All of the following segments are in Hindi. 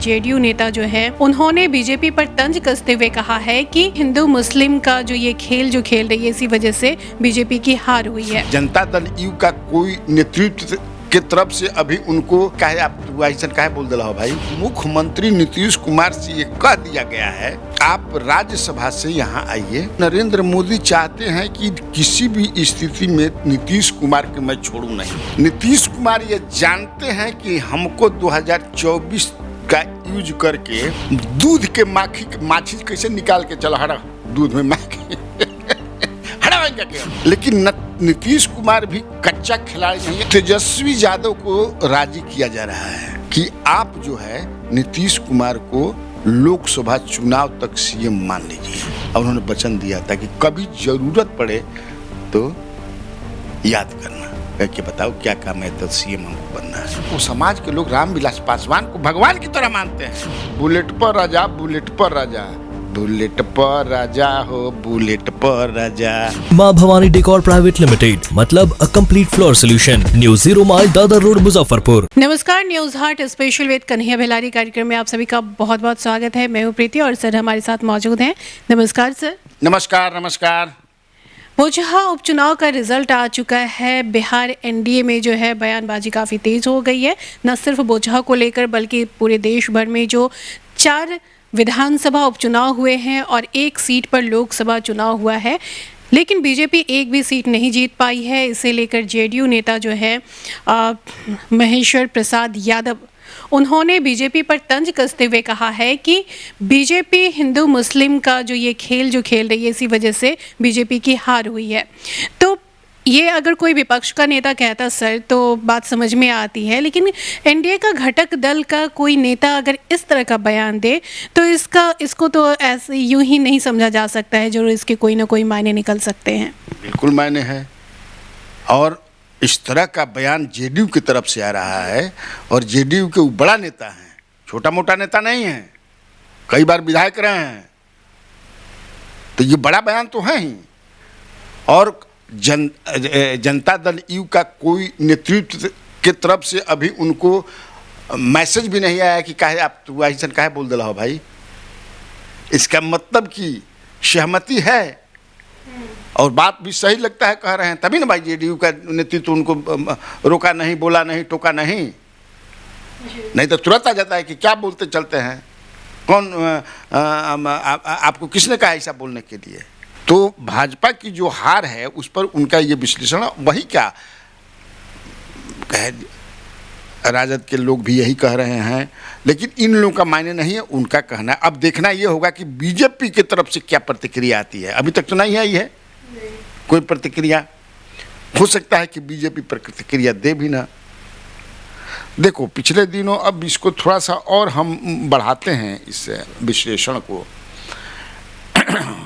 जेडीयू नेता जो है उन्होंने बीजेपी पर तंज कसते हुए कहा है कि हिंदू मुस्लिम का जो ये खेल जो खेल रही है इसी वजह से बीजेपी की हार हुई है। जनता दल यू का कोई नेतृत्व के तरफ से अभी उनको कहे आप ऐसा कहे बोल दिला हो भाई। मुख्यमंत्री नीतीश कुमार से ये कह दिया गया है आप राज्यसभा से यहाँ आइए। नरेंद्र मोदी चाहते हैं कि किसी भी स्थिति में नीतीश कुमार के मैं छोड़ू नहीं। नीतीश कुमार ये जानते हैं कि हमको 2024 का यूज करके दूध के माछी कैसे निकाल के चला हरा दूध में माखी लेकिन नीतीश कुमार भी कच्चा खिलाड़ी नहीं है। तेजस्वी यादव को राजी किया जा रहा है कि आप जो है नीतीश कुमार को लोकसभा चुनाव तक सीएम मान लीजिए। और उन्होंने वचन दिया था कि कभी जरूरत पड़े तो याद करना कि बताओ क्या काम है तो सीएम हमको बनना है। वो समाज के लोग रामविलास पासवान को भगवान की तरह मानते हैं। बुलेट पर राजा, बुलेट पर राजा, बुलेट पर राजा हो, बुलेट पर राजा। माँ भवानी डेकोर प्राइवेट लिमिटेड, मतलब a complete floor solution, new 0 mile Dadar road, Muzaffarpur. नमस्कार, news heart special with Kanhaiya Bellari कार्यक्रम में आप सभी का बहुत बहुत स्वागत है। मैं हूँ प्रीति और सर हमारे साथ मौजूद हैं। नमस्कार सर। नमस्कार नमस्कार। बोचहा उपचुनाव का रिजल्ट आ चुका है। बिहार एनडीए में जो है बयानबाजी काफ़ी तेज हो गई है, न सिर्फ बोचहा को लेकर बल्कि पूरे देश भर में जो 4 विधानसभा उपचुनाव हुए हैं और 1 सीट पर लोकसभा चुनाव हुआ है, लेकिन बीजेपी एक भी सीट नहीं जीत पाई है। इसे लेकर जेडीयू नेता जो है महेश्वर प्रसाद यादव उन्होंने बीजेपी पर तंज कसते हुए कहा है कि बीजेपी हिंदू मुस्लिम का जो ये खेल जो खेल रही है इसी वजह से बीजेपी की हार हुई है। तो ये अगर कोई विपक्ष का नेता कहता सर तो बात समझ में आती है, लेकिन एनडीए का घटक दल का कोई नेता अगर इस तरह का बयान दे तो इसको तो ऐसे यूं ही नहीं समझा जा सकता है, जरूर इसके कोई ना कोई मायने निकल सकते हैं। बिल्कुल मायने है। और इस तरह का बयान जेडीयू की तरफ से आ रहा है और जेडीयू के बड़ा नेता हैं, छोटा मोटा नेता नहीं है, कई बार विधायक रहे हैं, तो ये बड़ा बयान तो है ही। और जनता दल यू का कोई नेतृत्व के तरफ से अभी उनको मैसेज भी नहीं आया कि कहे आप ऐसा कहे बोल दिला हो भाई। इसका मतलब कि सहमति है और बात भी सही लगता है कह रहे हैं, तभी ना भाई जेडीयू का नेतृत्व उनको रोका नहीं, बोला नहीं, टोका नहीं। नहीं तो तुरंत आ जाता है कि क्या बोलते चलते हैं, कौन आपको किसने कहा ऐसा बोलने के लिए। तो भाजपा की जो हार है उस पर उनका ये विश्लेषण, वही क्या कहे, राजद के लोग भी यही कह रहे हैं, लेकिन इन लोगों का मायने नहीं है, उनका कहना। अब देखना ये होगा कि बीजेपी की तरफ से क्या प्रतिक्रिया आती है। अभी तक तो नहीं आई है कोई प्रतिक्रिया। हो सकता है कि बीजेपी प्रतिक्रिया दे भी ना। देखो पिछले दिनों, अब इसको थोड़ा सा और हम बढ़ाते हैं इस विश्लेषण को।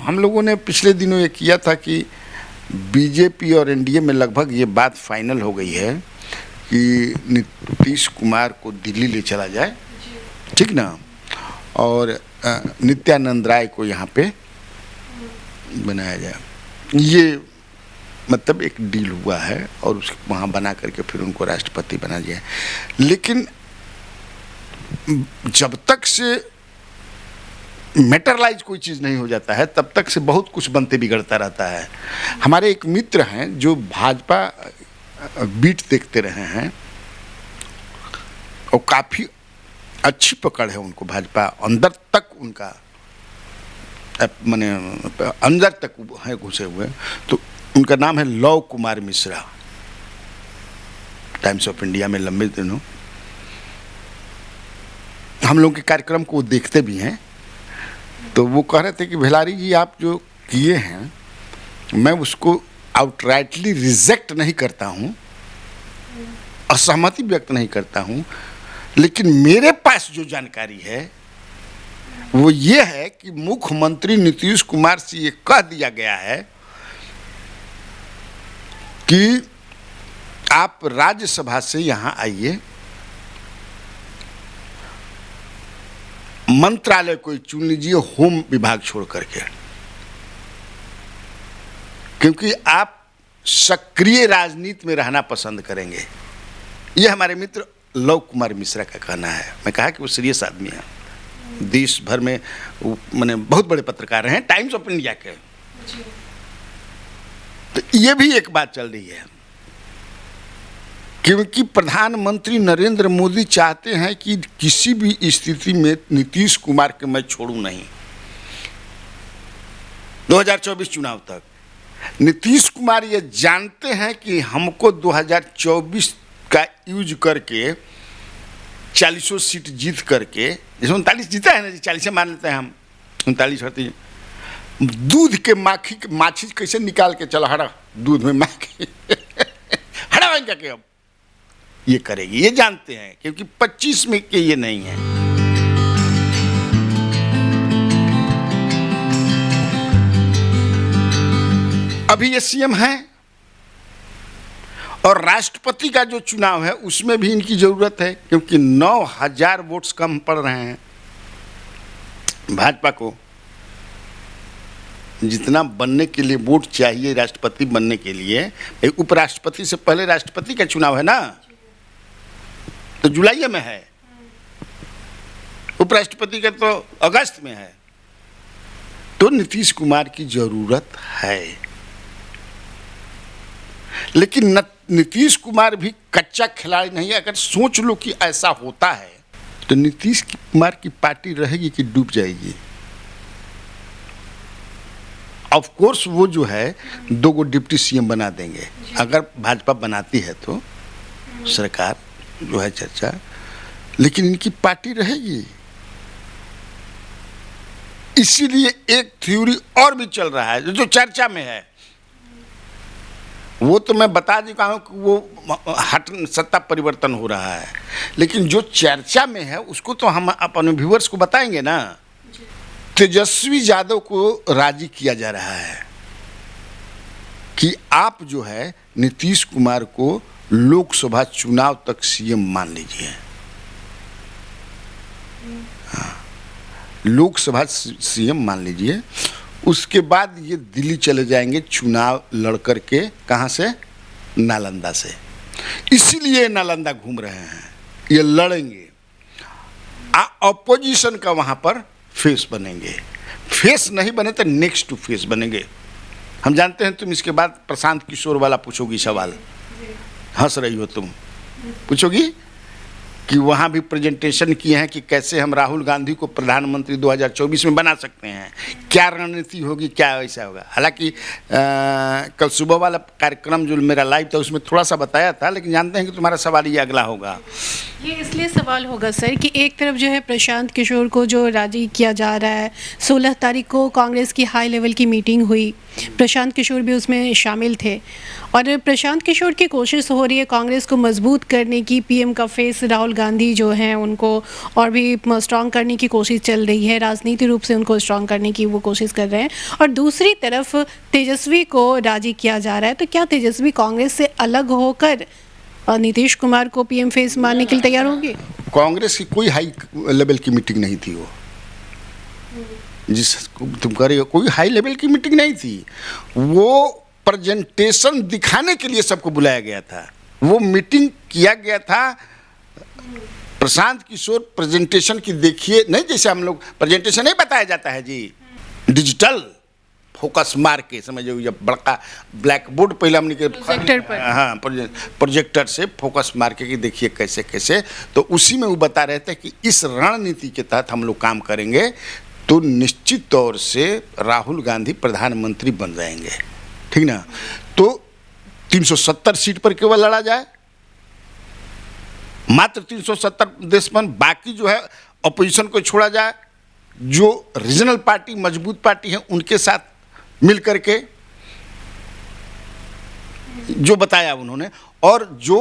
हम लोगों ने पिछले दिनों ये किया था कि बीजेपी और एनडीए में लगभग ये बात फाइनल हो गई है कि नीतीश कुमार को दिल्ली ले चला जाए, ठीक ना, और नित्यानंद राय को यहाँ पे बनाया जाए। ये मतलब एक डील हुआ है और उसको वहाँ बना करके फिर उनको राष्ट्रपति बना जाए। लेकिन जब तक से मैटरलाइज कोई चीज़ नहीं हो जाता है तब तक से बहुत कुछ बनते बिगड़ता रहता है। हमारे एक मित्र हैं जो भाजपा बीट देखते रहे हैं और काफ़ी अच्छी पकड़ है उनको, भाजपा अंदर तक उनका माने अंदर तक है घुसे हुए। तो उनका नाम है love Kumar Mishra, times of India में लंबे दिनों हम लोग के कार्यक्रम को देखते भी हैं। तो वो कह रहे थे कि बेलारी जी आप जो किए हैं मैं उसको आउटराइटली रिजेक्ट नहीं करता हूँ, असहमति व्यक्त नहीं करता हूँ, लेकिन मेरे पास जो जानकारी है वो ये है कि मुख्यमंत्री नीतीश कुमार से ये कह दिया गया है कि आप राज्यसभा से यहाँ आइए, मंत्रालय कोई चुन लीजिए, होम विभाग छोड़ करके, क्योंकि आप सक्रिय राजनीति में रहना पसंद करेंगे। ये हमारे मित्र लव कुमार मिश्रा का कहना है। मैं कहा कि वो सीरियस आदमी है, देश भर में मैंने बहुत बड़े पत्रकार हैं, टाइम्स ऑफ इंडिया के। तो ये भी एक बात चल रही है, क्योंकि प्रधानमंत्री नरेंद्र मोदी चाहते हैं कि किसी भी स्थिति में नीतीश कुमार के मैं छोड़ूं नहीं। 2024 चुनाव तक नीतीश कुमार ये जानते हैं कि हमको 2024 का यूज करके 40 सीट जीत करके, जैसे 39 जीता है ना जी, 40 मान लेते हैं हम, 39 होती, दूध के माछी कैसे निकाल के चला हरा दूध में माखी हरा बन जाके अब ये करेगी, ये जानते हैं, क्योंकि 25 में के ये नहीं है। अभी ये सीएम है और राष्ट्रपति का जो चुनाव है उसमें भी इनकी जरूरत है, क्योंकि 9,000 वोट्स कम पड़ रहे हैं भाजपा को। जितना बनने के लिए वोट चाहिए राष्ट्रपति बनने के लिए, उपराष्ट्रपति से पहले राष्ट्रपति का चुनाव है ना, तो जुलाई में है, उपराष्ट्रपति का तो अगस्त में है। तो नीतीश कुमार की जरूरत है, लेकिन नीतीश कुमार भी कच्चा खिलाड़ी नहीं है। अगर सोच लो कि ऐसा होता है तो नीतीश कुमार की पार्टी रहेगी कि डूब जाएगी। ऑफ कोर्स वो जो है 2 डिप्टी सीएम बना देंगे, अगर भाजपा बनाती है तो सरकार जो है चर्चा, लेकिन इनकी पार्टी रहेगी। इसीलिए एक थ्योरी और भी चल रहा है जो चर्चा में है, वो तो मैं बता चुका हूं कि वो सत्ता परिवर्तन हो रहा है, लेकिन जो चर्चा में है उसको तो हम अपने व्यूअर्स को बताएंगे ना। तेजस्वी यादव को राजी किया जा रहा है कि आप जो है नीतीश कुमार को लोकसभा चुनाव तक सीएम मान लीजिए। हाँ, लोकसभा सीएम मान लीजिए, उसके बाद ये दिल्ली चले जाएंगे चुनाव लड़ करके। कहाँ से? नालंदा से। इसीलिए नालंदा घूम रहे हैं, ये लड़ेंगे। अपोजिशन का वहाँ पर फेस बनेंगे। फेस नहीं बने तो नेक्स्ट टू फेस बनेंगे। हम जानते हैं तुम इसके बाद प्रशांत किशोर वाला पूछोगी सवाल, हंस रही हो तुम, पूछोगी कि वहाँ भी प्रेजेंटेशन किए हैं कि कैसे हम राहुल गांधी को प्रधानमंत्री 2024 में बना सकते हैं, क्या रणनीति होगी, क्या ऐसा होगा। हालांकि कल सुबह वाला कार्यक्रम जो मेरा लाइव था उसमें थोड़ा सा बताया था, लेकिन जानते हैं कि तुम्हारा सवाल ये अगला होगा। ये इसलिए सवाल होगा सर कि एक तरफ जो है प्रशांत किशोर को जो राजी किया जा रहा है, 16 तारीख को कांग्रेस की हाई लेवल की मीटिंग हुई, प्रशांत किशोर भी उसमें शामिल थे, और प्रशांत किशोर की कोशिश हो रही है कांग्रेस को मजबूत करने की। पीएम का फेस राहुल गांधी जो हैं उनको और भी स्ट्रॉन्ग करने की कोशिश चल रही है, राजनीतिक रूप से उनको स्ट्रॉन्ग करने की वो कोशिश कर रहे हैं, और दूसरी तरफ तेजस्वी को राजी किया जा रहा है। तो क्या तेजस्वी कांग्रेस से अलग होकर नीतीश कुमार को पीएम फेस मानने के लिए तैयार होंगे? कांग्रेस की कोई हाई लेवल की मीटिंग नहीं थी, वो जिस तुम कह रही हो, कोई हाई लेवल की मीटिंग नहीं थी। वो प्रेजेंटेशन दिखाने के लिए सबको बुलाया गया था, वो मीटिंग किया गया था। प्रशांत किशोर प्रेजेंटेशन की देखिए, नहीं जैसे हम लोग प्रेजेंटेशन नहीं बताया जाता है जी, डिजिटल फोकस मार के, समझो जब बड़का ब्लैक बोर्ड पहले हमने प्रोजेक्टर पर, हाँ प्रोजेक्टर से फोकस मार के कि देखिए कैसे कैसे, तो उसी में वो बता रहे थे कि इस रणनीति के तहत हम लोग काम करेंगे तो निश्चित तौर से राहुल गांधी प्रधानमंत्री बन जाएंगे, ठीक ना। तो 370 सीट पर केवल लड़ा जाए, मात्र 370 देश में, बाकी जो है अपोजिशन को छोड़ा जाए, जो रीजनल पार्टी मजबूत पार्टी है उनके साथ मिल करके जो बताया उन्होंने, और जो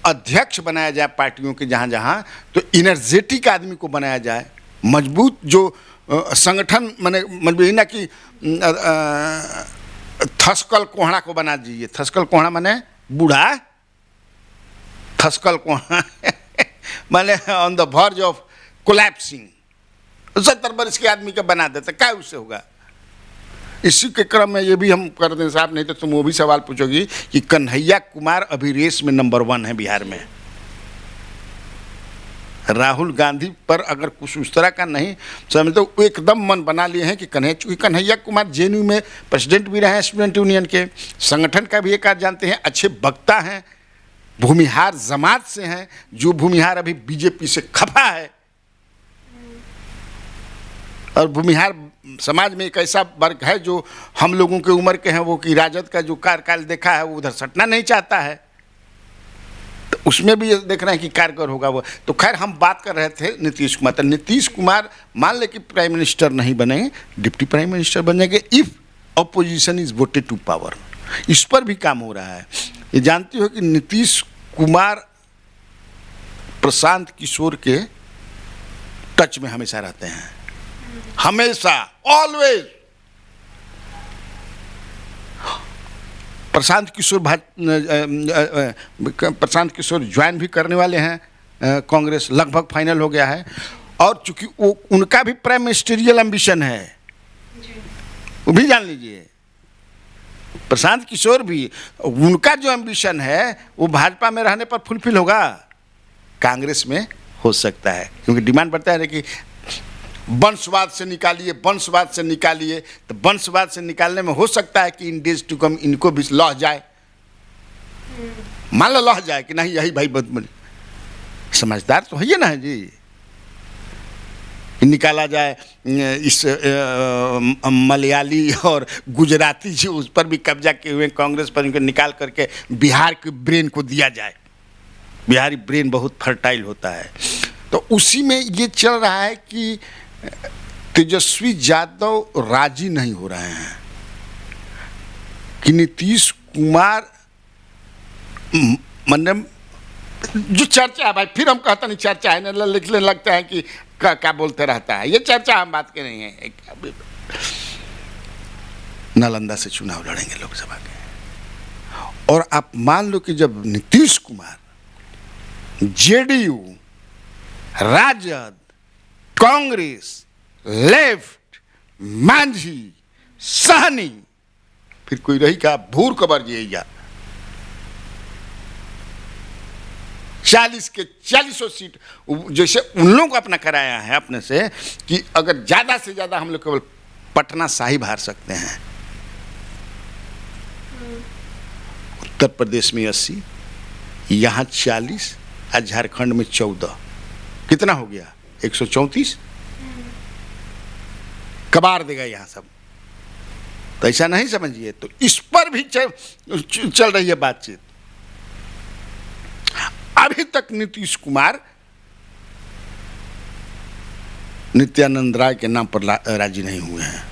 अध्यक्ष बनाया जाए पार्टियों के जहाँ जहाँ, तो इनर्जेटिक आदमी को बनाया जाए, मजबूत जो संगठन माने मजबूत ना कि थस्कल कोहड़ा को बना दीजिए। थस्कल कोहड़ा माने बूढ़ा, थस्कल कोहड़ा माने on the verge of collapsing, 70 वर्ष के आदमी का बना देते, क्या उससे होगा। इसी के क्रम में ये भी हम कर दें साहब, नहीं तो तुम वो भी सवाल पूछोगी कि कन्हैया कुमार अभी रेस में नंबर 1 है बिहार में। राहुल गांधी पर अगर कुछ उस तरह का नहीं समझ तो वो एकदम मन बना लिए हैं कि चूँकि कन्हैया कुमार जेएनयू में प्रेसिडेंट भी रहे हैं स्टूडेंट यूनियन के, संगठन का भी एक आध जानते हैं, अच्छे वक्ता हैं, भूमिहार जमात से हैं, जो भूमिहार अभी बीजेपी से खफा है। और भूमिहार समाज में एक ऐसा वर्ग है जो हम लोगों के उम्र के हैं, वो कि राजद का जो कार्यकाल देखा है वो उधर सटना नहीं चाहता है, तो उसमें भी देख रहे हैं कि कारगर होगा वो। तो खैर हम बात कर रहे थे नीतीश कुमार। तो नीतीश कुमार मान ले कि प्राइम मिनिस्टर नहीं बने, डिप्टी प्राइम मिनिस्टर बन जाएंगे if opposition is voted to power. इस पर भी काम हो रहा है। ये जानती हो कि नीतीश कुमार प्रशांत किशोर के टच में हमेशा रहते हैं, हमेशा, ऑलवेज। प्रशांत किशोर ज्वाइन भी करने वाले हैं कांग्रेस, लगभग फाइनल हो गया है। और चूंकि वो उनका भी प्राइम मिनिस्टरियल एम्बिशन है, वो भी जान लीजिए। प्रशांत किशोर भी, उनका जो एम्बिशन है वो भाजपा में रहने पर फुलफिल होगा, कांग्रेस में हो सकता है, क्योंकि डिमांड बढ़ता है कि वंशवाद से निकालिए, वंशवाद से निकालिए। तो वंशवाद से निकालने में हो सकता है कि इन डेज टू कम इनको भी लह जाए, मान लो लह जाए कि नहीं यही भाई बहुत समझदार तो है ना जी, निकाला जाए। इस मलयाली और गुजराती जो उस पर भी कब्जा किए हुए कांग्रेस पर, इनको निकाल करके बिहार के ब्रेन को दिया जाए। बिहारी ब्रेन बहुत फर्टाइल होता है। तो उसी में ये चल रहा है कि तेजस्वी यादव राजी नहीं हो रहे हैं कि नीतीश कुमार, मतलब जो चर्चा है भाई, फिर हम कहते नहीं चर्चा है ना, लिखने लगता है कि क्या बोलते रहता है, ये चर्चा हम बात के नहीं है। नालंदा से चुनाव लड़ेंगे लोकसभा के, और आप मान लो कि जब नीतीश कुमार जेडीयू, राजद, कांग्रेस, लेफ्ट, मांझी, सहनी, फिर कोई रही क्या, भूर कबर जिएगा, 40 के 40 सीट जैसे उन लोगों को अपना कराया है अपने से कि अगर ज्यादा से ज्यादा हम लोग केवल पटना साहिब हार सकते हैं। उत्तर प्रदेश में 80, यहाँ 40, आज झारखंड में 14, कितना हो गया 134, कबार देगा यहाँ सब। तो ऐसा नहीं समझिए। तो इस पर भी चल रही है बातचीत। अभी तक नीतीश कुमार नित्यानंद राय के नाम पर राजी नहीं हुए हैं।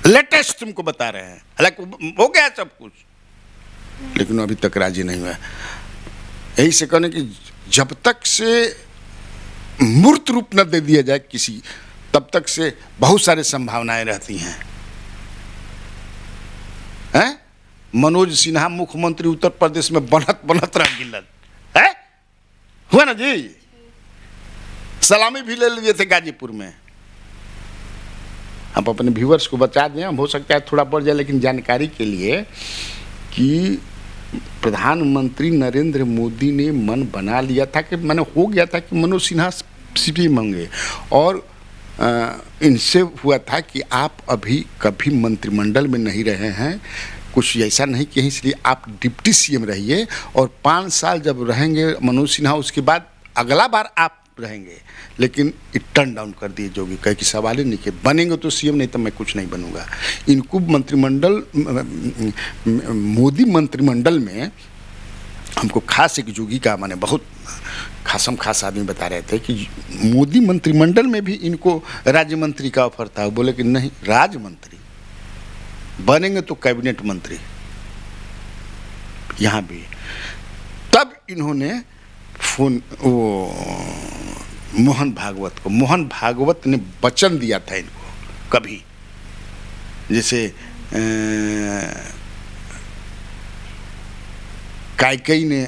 लेटेस्ट तुमको बता रहे हैं, हालांकि हो गया सब कुछ, लेकिन अभी तक राजी नहीं हुआ। यही से कहने कि जब तक से मूर्त रूप न दे दिया जाए किसी, तब तक से बहुत सारी संभावनाएं रहती हैं। मनोज सिन्हा मुख्यमंत्री उत्तर प्रदेश में बनत रह गिलन है, हुआ ना जी, सलामी भी ले लिए थे गाजीपुर में। आप अपने व्यूअर्स को बता दें, हो सकता है थोड़ा बढ़ जाए, लेकिन जानकारी के लिए कि प्रधानमंत्री नरेंद्र मोदी ने मन बना लिया था कि मैंने हो गया था कि मनोज सिन्हा सीपी मांगे, और इनसे हुआ था कि आप अभी कभी मंत्रिमंडल में नहीं रहे हैं, कुछ ऐसा नहीं कि इसलिए आप डिप्टी सीएम रहिए, और 5 साल जब रहेंगे मनोज सिन्हा उसके बाद अगला बार आप रहेंगे। लेकिन टर्न डाउन कर दिए जोगी, कहे कि सवाल ही नहीं कि बनेंगे तो सीएम, नहीं तो मैं कुछ नहीं बनूंगा। इनको मंत्रिमंडल, मोदी मंत्रिमंडल में हमको खास एक जोगी का माने बहुत खासम खास आदमी बता रहे थे कि मोदी मंत्रिमंडल में भी इनको राज्य मंत्री का ऑफर था। बोले कि नहीं, राज्य मंत्री बनेंगे तो कैबिनेट मंत्री यहाँ भी। तब इन्होंने फोन मोहन भागवत ने वचन दिया था इनको, कभी जैसे कैकेयी ने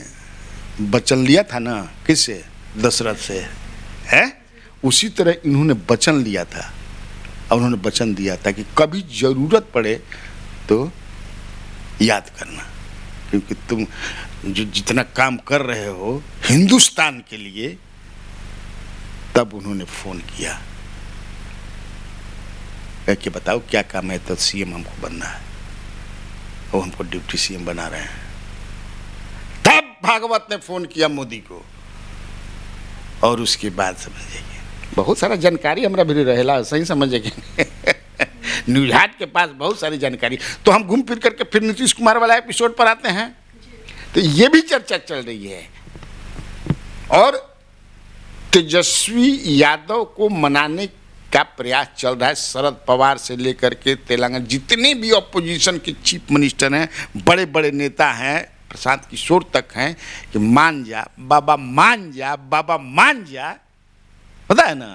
वचन लिया था ना, किससे, दशरथ से, है, उसी तरह इन्होंने वचन लिया था। और उन्होंने वचन दिया था कि कभी जरूरत पड़े तो याद करना, क्योंकि तुम जो जितना काम कर रहे हो हिंदुस्तान के लिए, तब उन्होंने फोन किया कि बताओ क्या काम है, तो सीएम हमको बनना है, वो हमको डिप्टी सीएम बना रहे हैं। तब भागवत ने फोन किया मोदी को, और उसके बाद समझेंगे बहुत सारा जानकारी हमारा भी रहेला, सही समझेंगे न्यूज हाट के पास बहुत सारी जानकारी। तो हम घूम फिर करके फिर नीतीश कुमार वाला एपिसोड पर आते हैं। तो ये भी चर्चा चल रही है, और तेजस्वी यादव को मनाने का प्रयास चल रहा है। शरद पवार से लेकर के तेलंगाना जितने भी अपोजिशन के चीफ मिनिस्टर हैं, बड़े बड़े नेता हैं, प्रशांत किशोर तक हैं, कि मान जा बाबा, मान जा बाबा, मान जा, पता है ना।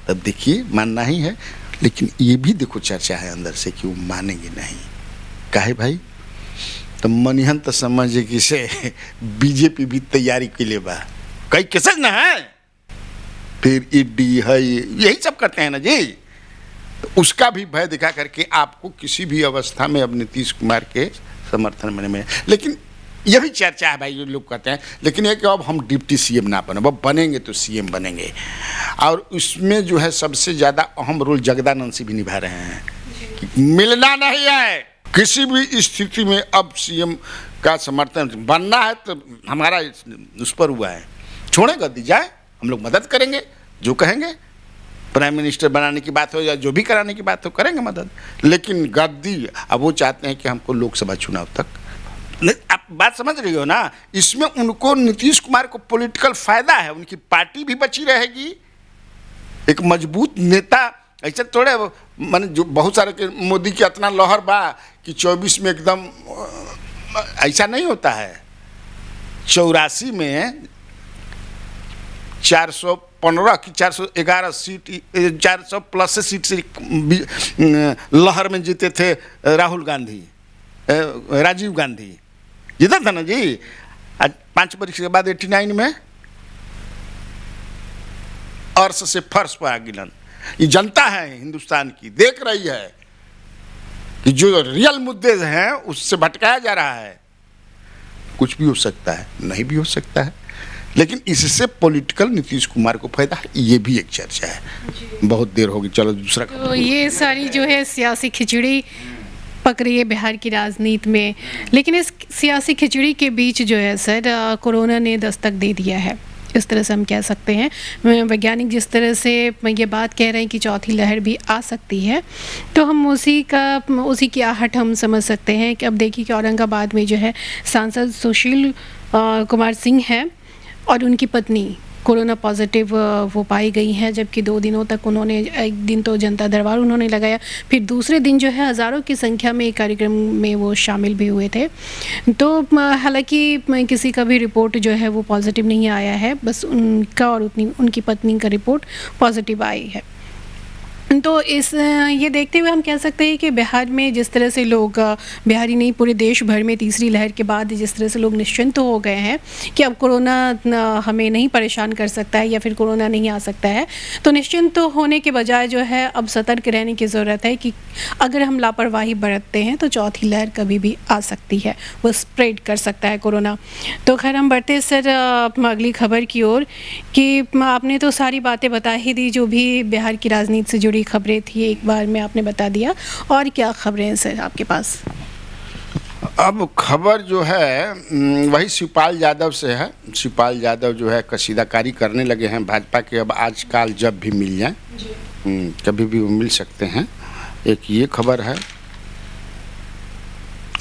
तब देखिए मानना ही है, लेकिन ये भी देखो चर्चा है अंदर से कि वो मानेंगे नहीं। काहे भाई, तो मनिहन तो समझे कि से बीजेपी भी तैयारी के लिए बा, कई केसेस ना है, फिर ईडी है, यही सब करते हैं ना जी। तो उसका भी भय दिखा करके आपको किसी भी अवस्था में अब नीतीश कुमार के समर्थन में लेकिन यह भी चर्चा है भाई, जो लोग कहते हैं। लेकिन ये कि अब हम डिप्टी सीएम ना बने, अब बनेंगे तो सीएम बनेंगे, और उसमें जो है सबसे ज़्यादा अहम रोल जगदानंद सिंह भी निभा रहे हैं कि मिलना नहीं है किसी भी स्थिति में। अब सीएम का समर्थन बनना है तो हमारा उस पर हुआ है, छोड़े गद्दी जाए, हम लोग मदद करेंगे, जो कहेंगे प्राइम मिनिस्टर बनाने की बात हो या जो भी कराने की बात हो करेंगे मदद। लेकिन गद्दी अब वो चाहते हैं कि हमको लोकसभा चुनाव तक, आप बात समझ रही हो ना। इसमें उनको नीतीश कुमार को पॉलिटिकल फायदा है, उनकी पार्टी भी बची रहेगी, एक मजबूत नेता। ऐसे थोड़े माने जो बहुत सारे के मोदी की इतना लहर बा कि 24 में एकदम, ऐसा नहीं होता है। 84 में 415 की 411 सीट, 400 प्लस सीट से लहर में जीते थे राहुल गांधी, राजीव गांधी जीता था ना जी। आज 5 वर्ष के बाद 89 में अर्श से फर्श पर आ गिलन। ये जनता है हिंदुस्तान की, देख रही है कि जो रियल मुद्दे हैं उससे भटकाया जा रहा है। कुछ भी हो सकता है, नहीं भी हो सकता है, लेकिन इससे पॉलिटिकल नीतीश कुमार को फायदा है, ये भी एक चर्चा है। बहुत देर होगी, चलो दूसरा। तो ये सारी जो है सियासी खिचड़ी पक रही है बिहार की राजनीति में, लेकिन इस सियासी खिचड़ी के बीच जो है सर कोरोना ने दस्तक दे दिया है, इस तरह से हम कह सकते हैं। वैज्ञानिक जिस तरह से ये बात कह रहे हैं कि चौथी लहर भी आ सकती है, तो हम उसी की आहट हम समझ सकते हैं कि अब देखिए कि औरंगाबाद में जो है सांसद सुशील कुमार सिंह हैं और उनकी पत्नी कोरोना पॉजिटिव वो पाई गई हैं, जबकि 2 दिनों तक उन्होंने, एक दिन तो जनता दरबार उन्होंने लगाया, फिर दूसरे दिन जो है हज़ारों की संख्या में एक कार्यक्रम में वो शामिल भी हुए थे। तो हालांकि किसी का भी रिपोर्ट जो है वो पॉजिटिव नहीं आया है, बस उनका और उनकी पत्नी का रिपोर्ट पॉजिटिव आई है। तो ये देखते हुए हम कह सकते हैं कि बिहार में जिस तरह से लोग, बिहार ही नहीं पूरे देश भर में तीसरी लहर के बाद जिस तरह से लोग निश्चिंत हो गए हैं कि अब कोरोना हमें नहीं परेशान कर सकता है या फिर कोरोना नहीं आ सकता है, तो निश्चिंत होने के बजाय जो है अब सतर्क रहने की ज़रूरत है कि अगर हम लापरवाही बरतते हैं तो चौथी लहर कभी भी आ सकती है, वो स्प्रेड कर सकता है कोरोना। तो खैर हम बढ़ते सर अगली खबर की ओर कि आपने तो सारी बातें बता ही दी, जो भी बिहार की राजनीति से जुड़ी खबरें थी एक बार में आपने बता दिया। और क्या खबरें हैं सर आपके पास? अब खबर जो है वही शिवपाल यादव से है। शिवपाल यादव जो है कसीदाकारी करने लगे हैं भाजपा के, अब आजकल जब भी मिल जाए, कभी भी वो मिल सकते हैं। एक ये खबर है,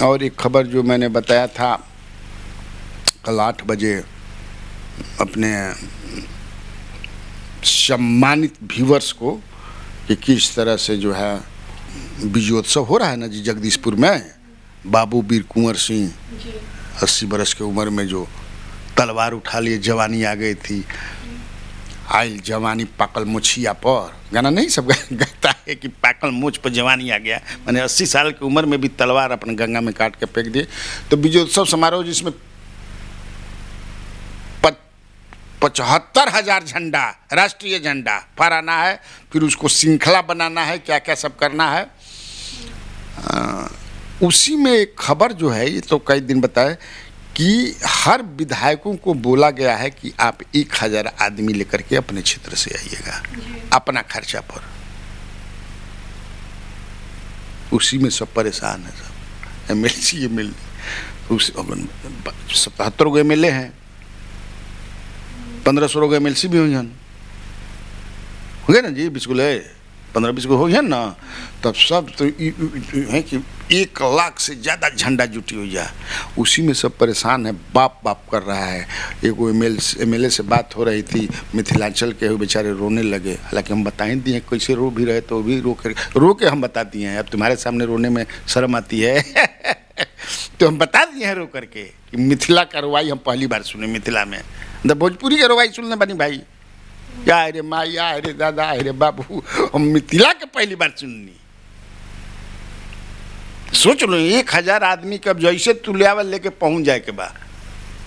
और एक खबर जो मैंने बताया था कल 8 बजे अपने सम्मानित व्यूअर्स को कि किस तरह से जो है विजयोत्सव हो रहा है ना जी जगदीशपुर में। बाबू वीर कुंवर सिंह 80 बरस की उम्र में जो तलवार उठा लिए, जवानी आ गई थी, आइल जवानी पाकल मुछिया पर, गाना नहीं सब गाता है कि पाकल मुछ पर जवानी आ गया, मैंने 80 साल की उम्र में भी तलवार अपने गंगा में काट के फेंक दिए। तो विजयोत्सव समारोह जिसमें 75,000 झंडा, राष्ट्रीय झंडा फहराना है, फिर उसको श्रृंखला बनाना है, क्या क्या सब करना है। उसी में एक खबर जो है, ये तो कई दिन बताए कि हर विधायकों को बोला गया है कि आप 1000 आदमी लेकर के अपने क्षेत्र से आइएगा अपना खर्चा पर। उसी में सब परेशान है, सब MLC MLA 77 गो MLA हैं, 1500 गो MLC भी हुई हो गए ना जी, 20 गो ले 15-20 गो हो गया ना, तब सब तो है कि 1 लाख से ज़्यादा झंडा जुटी हुई है। उसी में सब परेशान है, बाप बाप कर रहा है। एगो MLA से बात हो रही थी मिथिलांचल के, बेचारे रोने लगे। हालांकि हम बता ही दिए कैसे रो भी रहे, तो भी रो के हम बता दिए हैं। अब तुम्हारे सामने रोने में शर्म आती है तो हम बता दिए हैं रो करके कि मिथिला का रवाई हम पहली बार सुने मिथिला में। भोजपुरी का रवाई सुनने बनी भाई, या रे माँ, या रे दादा, रे बाबू, हम मिथिला के पहली बार सुननी। सोच लो 1000 आदमी कब जैसे तुलियावल लेके पहुंच जाए के बाद,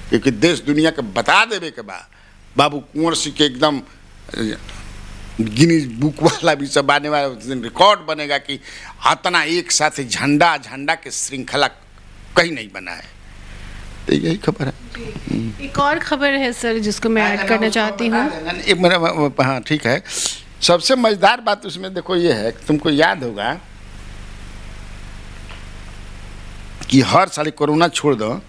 क्योंकि देश दुनिया के बता देवे के बाद बाबू कुंवर सिंह के एकदम गिनीज बुक वाला भी सब आने वाला दिन रिकॉर्ड बनेगा कि इतना एक साथ झंडा के श्रृंखला कहीं नहीं बना है। तो यही खबर है। एक और खबर है सर जिसको मैं ऐड करना चाहती हूँ। एक मेरा, हाँ ठीक है। सबसे मजेदार बात उसमें देखो ये है, तुमको याद होगा कि हर साल कोरोना छोड़ दो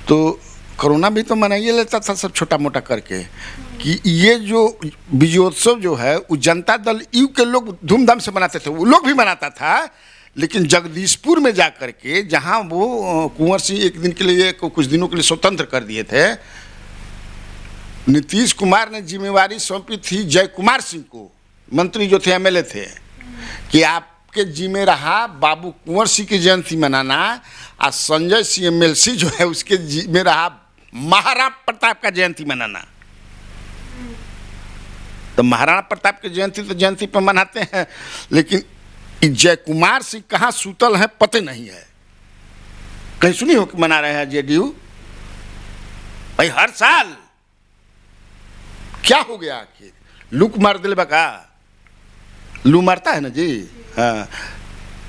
तो कोरोना भी तो मनाइए लेता था सब छोटा मोटा करके, कि ये जो विजयोत्सव जो है वो जनता दल यू के लोग धूमधाम से मनाते थे, वो लोग भी मनाता था। लेकिन जगदीशपुर में जा कर के जहाँ वो कुंवर सिंह एक दिन के लिए, कुछ दिनों के लिए स्वतंत्र कर दिए थे, नीतीश कुमार ने जिम्मेवारी सौंपी थी जय कुमार सिंह को, मंत्री जो थे MLA थे, कि आपके जिम्मे रहा बाबू कुंवर सिंह की जयंती मनाना, और संजय सिंह MLC जो है उसके जिम्मे रहा महाराणा प्रताप का जयंती मनाना। तो महाराणा प्रताप की जयंती तो जयंती पर मनाते हैं, लेकिन जय कुमार सिंह कहाँ सूतल है पते नहीं है। कहीं सुनी हो कि मना रहे हैं JDU भाई हर साल? क्या हो गया आखिर? लूक मार दिल बका, लू मारता है ना जी। हाँ,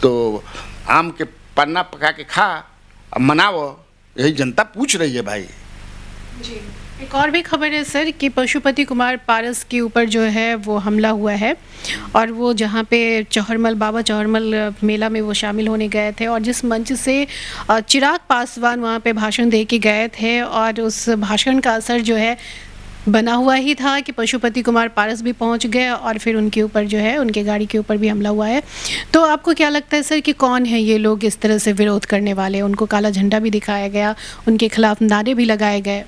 तो आम के पन्ना पका के खा, अब मनाओ, यही जनता पूछ रही है भाई जी। एक और भी खबर है सर कि पशुपति कुमार पारस के ऊपर जो है वो हमला हुआ है, और वो जहाँ पे बाबा चौहरमल मेला में वो शामिल होने गए थे, और जिस मंच से चिराग पासवान वहाँ पे भाषण दे के गए थे, और उस भाषण का असर जो है बना हुआ ही था कि पशुपति कुमार पारस भी पहुंच गए, और फिर उनके ऊपर जो है उनके गाड़ी के ऊपर भी हमला हुआ है। तो आपको क्या लगता है सर कि कौन है ये लोग इस तरह से विरोध करने वाले? उनको काला झंडा भी दिखाया गया, उनके खिलाफ नारे भी लगाए गए।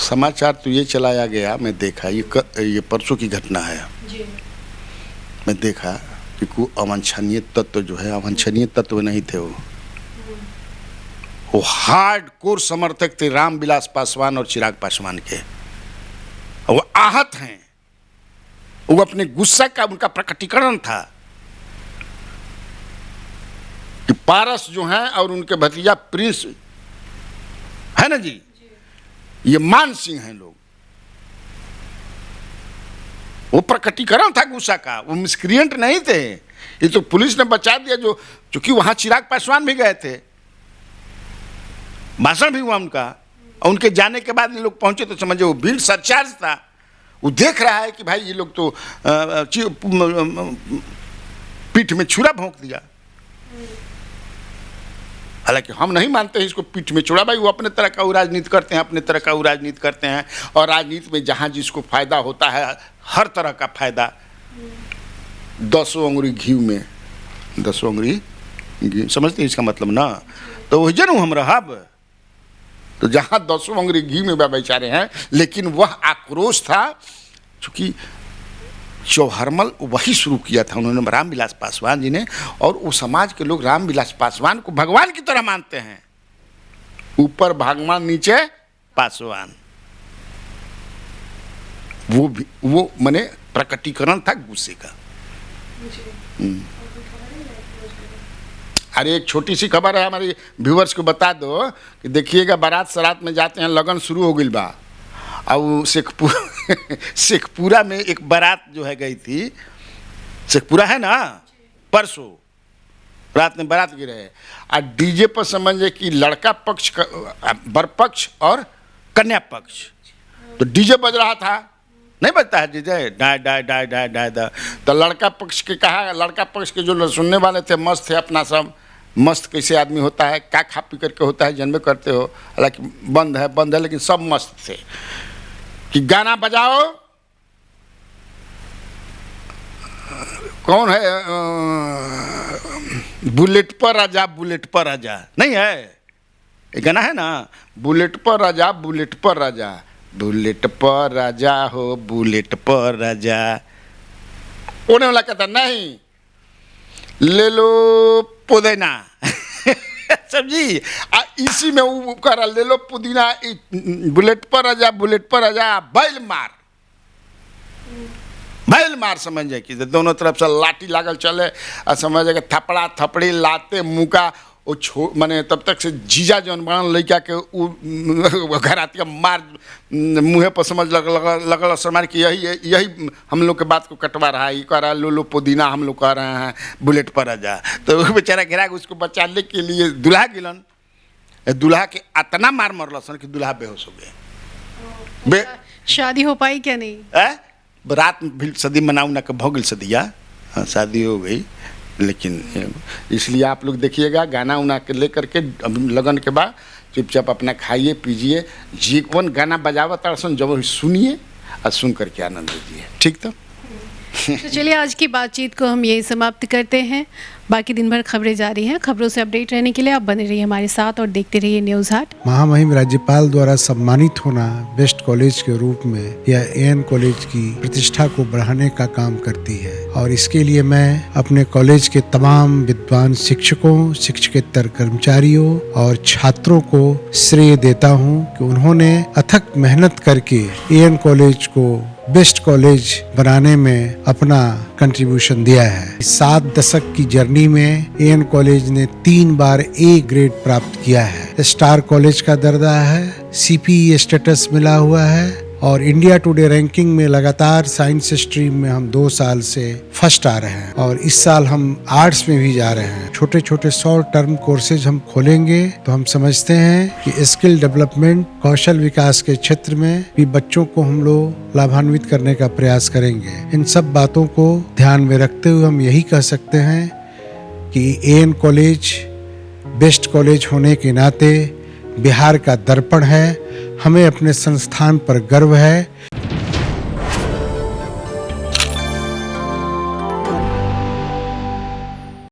समाचार तो ये चलाया गया, मैं देखा, ये परसों की घटना है जी। मैं देखा कि कोई अवांछनीय तत्व जो है, अवांछनीय तत्व नहीं थे, वो हार्ड कोर समर्थक थे रामविलास पासवान और चिराग पासवान के। वो आहत हैं, वो अपने गुस्सा का उनका प्रकटीकरण था कि पारस जो हैं और उनके भतीजा प्रिंस है ना जी, ये मान सिंह हैं लोग। वो प्रकटीकरण था गुस्सा का, वो मिसक्रिएंट नहीं थे। ये तो पुलिस ने बचा दिया, जो चूंकि वहां चिराग पासवान भी गए थे, भाषण भी हुआ उनका, और उनके जाने के बाद ये लोग पहुंचे तो समझो वो भीड़ सरचार्ज था। वो देख रहा है कि भाई ये लोग तो पीठ में छुरा भोंक दिया। हालांकि हम नहीं मानते हैं इसको पीठ में छुरा, भाई वो अपने तरह का वो राजनीति करते हैं, अपने तरह का वो राजनीति करते हैं, और राजनीति में जहाँ जिसको फायदा होता है, हर तरह का फायदा। 10 अंगुरी घी में 10 अंगुरी घी, समझते हैं इसका मतलब ना? तो वही जनू हम रहब, तो जहाँ 10 अंगुरी घी में बेचारे हैं। लेकिन वह आक्रोश था, चूँकि चौहरमल वही शुरू किया था उन्होंने, रामविलास पासवान जी ने, और वो समाज के लोग रामविलास पासवान को भगवान की तरह मानते हैं। ऊपर भगवान, नीचे पासवान, वो माने प्रकटीकरण था गुस्से का। अरे एक छोटी सी खबर है, हमारे व्यूवर्स को बता दो कि देखिएगा, बारात सरात में जाते हैं, लगन शुरू हो गई बा, और शेखपुरा में एक बारात जो है गई थी, शेखपुरा है ना, परसों रात में बारात गिरे है और डीजे पर समझे कि लड़का पक्ष वर पक्ष और कन्या पक्ष, तो डीजे बज रहा था, नहीं बजता है डीजे, डाय डाय डाय डाय डाय डाय, तो लड़का पक्ष के कहा, लड़का पक्ष के जो सुनने वाले थे मस्त थे, अपना सब मस्त कैसे आदमी होता है, क्या खा पी करके होता है जन्मे करते हो, हालांकि बंद है लेकिन सब मस्त थे कि गाना बजाओ, कौन है बुलेट पर राजा, बुलेट पर राजा, नहीं है ये गाना है ना, बुलेट पर राजा, बुलेट पर राजा, बुलेट पर राजा हो, बुलेट पर राजा। होने वाला कहता नहीं, ले लो पुदीना समझी, इसी में वो कर ले लो पुदीना, बुलेट पर राजा, बुलेट पर राजा, बैल मार समझ जाए कि दोनों तरफ से लाठी लागल चले और समझ जाए थपड़ा थपड़ी लाते मुका वो माने तब तक से जीजा जौन बड़न लड़का के घर आती मार मुँहे पर समझ लगल समार कि यही हम लोग के बात को कटवा रहा है, ये कह रहा है लो पुदीना, हम लोग कह रहे हैं बुलेट पर आ जा, तो वो बेचारा गिरा उसको बचाने के लिए दूल्हा गिलन, दूल्हा के इतना मार मरल सन कि दूल्हा बेहोश हो गए। शादी हो पाई क्या नहीं? रात भी सदी मनाऊ ना के भोगल सदिया, हाँ शादी हो गई, लेकिन इसलिए आप लोग देखिएगा गाना उना के लेकर के लगन के बाद चुपचाप अपना खाइए पीजिए, जीवन गाना बजावा तारसन जब सुनिए और सुन करके आनंद लीजिए, ठीक तो चलिए आज की बातचीत को हम यही समाप्त करते हैं। बाकी दिन भर खबरें जारी हैं। खबरों से अपडेट रहने के लिए आप बने रहिए हमारे साथ और देखते रहिए न्यूज़ हाट। महामहिम राज्यपाल द्वारा सम्मानित होना बेस्ट कॉलेज के रूप में यह एएन कॉलेज की प्रतिष्ठा को बढ़ाने का काम करती है और इसके लिए मैं अपने कॉलेज के तमाम विद्वान शिक्षकों, शिक्षकेतर कर्मचारियों और छात्रों को श्रेय देता हूँ कि उन्होंने अथक मेहनत करके एएन कॉलेज को बेस्ट कॉलेज बनाने में अपना कंट्रीब्यूशन दिया है। 7 दशक की जर्नी में एएन कॉलेज ने 3 बार ए ग्रेड प्राप्त किया है, स्टार कॉलेज का दर्जा है, सीपीई स्टेटस मिला हुआ है और इंडिया टुडे रैंकिंग में लगातार साइंस स्ट्रीम में हम 2 साल से फर्स्ट आ रहे हैं और इस साल हम आर्ट्स में भी जा रहे हैं। छोटे छोटे शॉर्ट टर्म कोर्सेज हम खोलेंगे तो हम समझते हैं कि स्किल डेवलपमेंट, कौशल विकास के क्षेत्र में भी बच्चों को हम लोग लाभान्वित करने का प्रयास करेंगे। इन सब बातों को ध्यान में रखते हुए हम यही कह सकते हैं कि एएन कॉलेज बेस्ट कॉलेज होने के नाते बिहार का दर्पण है, हमें अपने संस्थान पर गर्व है।